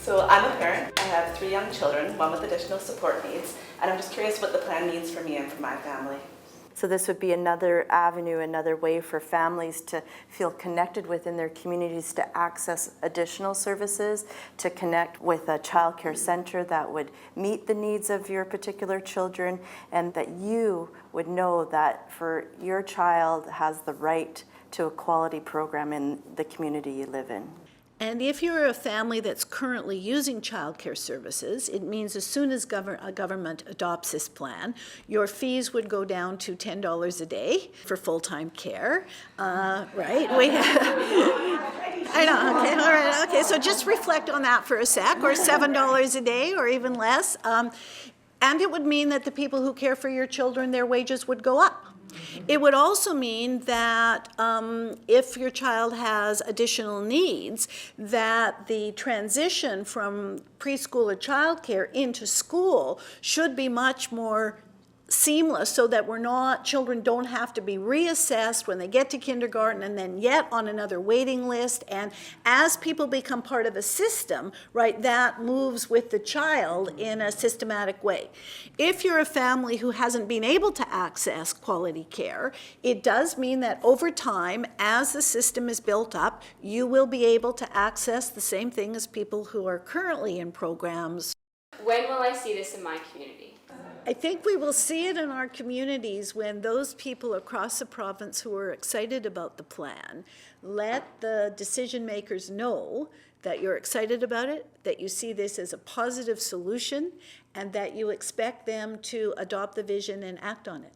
So I'm a parent. I have 3 young children, one with additional support needs, and I'm just curious what the plan means for me and for my family. So this would be another avenue, another way for families to feel connected within their communities, to access additional services, to connect with a childcare center that would meet the needs of your particular children, and that you would know that for your child has the right to a quality program in the community you live in. And if you're a family that's currently using childcare services, it means as soon as a government adopts this plan, your fees would go down to $10 a day for full-time care, right? I know, okay, all right, okay, so just reflect on that for a sec, or $7 a day, or even less. And it would mean that the people who care for your children, their wages would go up. It would also mean that if your child has additional needs, that the transition from preschool or childcare into school should be much more seamless, so that children don't have to be reassessed when they get to kindergarten and then yet on another waiting list. And as people become part of a system, right, that moves with the child in a systematic way. If you're a family who hasn't been able to access quality care, it does mean that over time, as the system is built up, you will be able to access the same thing as people who are currently in programs. When will I see this in my community? I think we will see it in our communities when those people across the province who are excited about the plan let the decision makers know that you're excited about it, that you see this as a positive solution, and that you expect them to adopt the vision and act on it.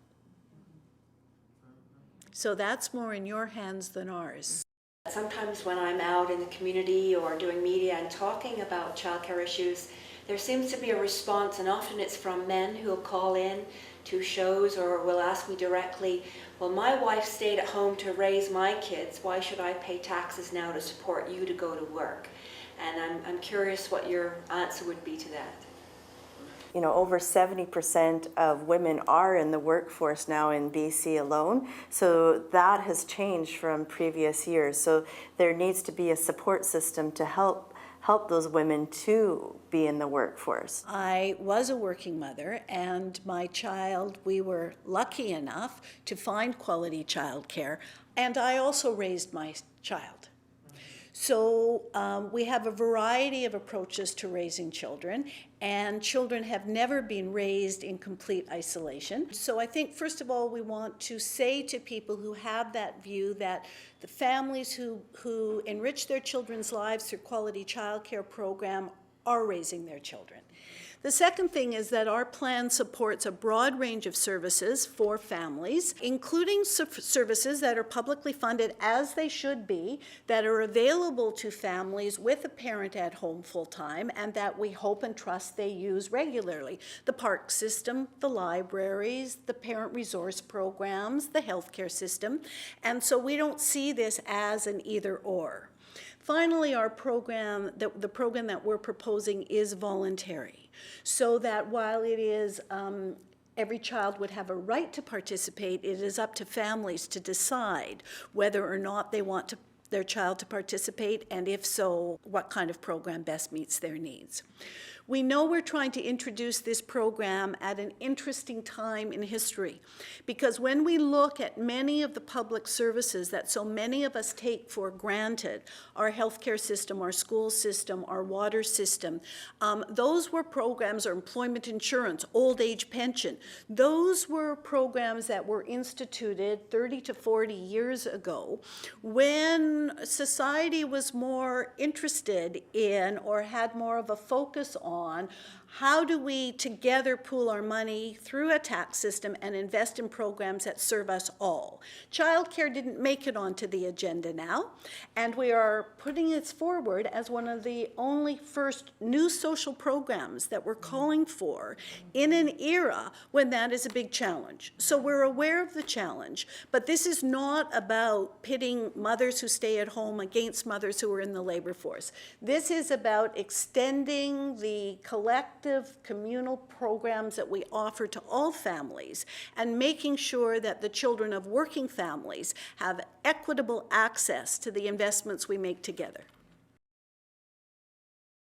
So that's more in your hands than ours. Sometimes when I'm out in the community or doing media and talking about childcare issues, there seems to be a response, and often it's from men who will call in to shows or will ask me directly, well, my wife stayed at home to raise my kids, why should I pay taxes now to support you to go to work? And I'm curious what your answer would be to that. You know, over 70% of women are in the workforce now in BC alone, so that has changed from previous years. So there needs to be a support system to help those women to be in the workforce. I was a working mother, and my child, we were lucky enough to find quality childcare, and I also raised my child. So we have a variety of approaches to raising children, and children have never been raised in complete isolation. So I think, first of all, we want to say to people who have that view that the families who enrich their children's lives through quality childcare program are raising their children. The second thing is that our plan supports a broad range of services for families, including services that are publicly funded, as they should be, that are available to families with a parent at home full-time, and that we hope and trust they use regularly. The park system, the libraries, the parent resource programs, the healthcare system. And so we don't see this as an either-or. Finally, our program, the program that we're proposing is voluntary, so that while it is every child would have a right to participate, it is up to families to decide whether or not they want their child to participate, and if so, what kind of program best meets their needs. We know we're trying to introduce this program at an interesting time in history, because when we look at many of the public services that so many of us take for granted, our healthcare system, our school system, our water system, those were programs, or employment insurance, old age pension, those were programs that were instituted 30 to 40 years ago when society was more interested in, or had more of a focus on, how do we together pool our money through a tax system and invest in programs that serve us all. Childcare didn't make it onto the agenda now, and we are putting it forward as one of the only first new social programs that we're calling for in an era when that is a big challenge. So we're aware of the challenge, but this is not about pitting mothers who stay at home against mothers who are in the labor force. This is about extending the collective communal programs that we offer to all families, and making sure that the children of working families have equitable access to the investments we make together.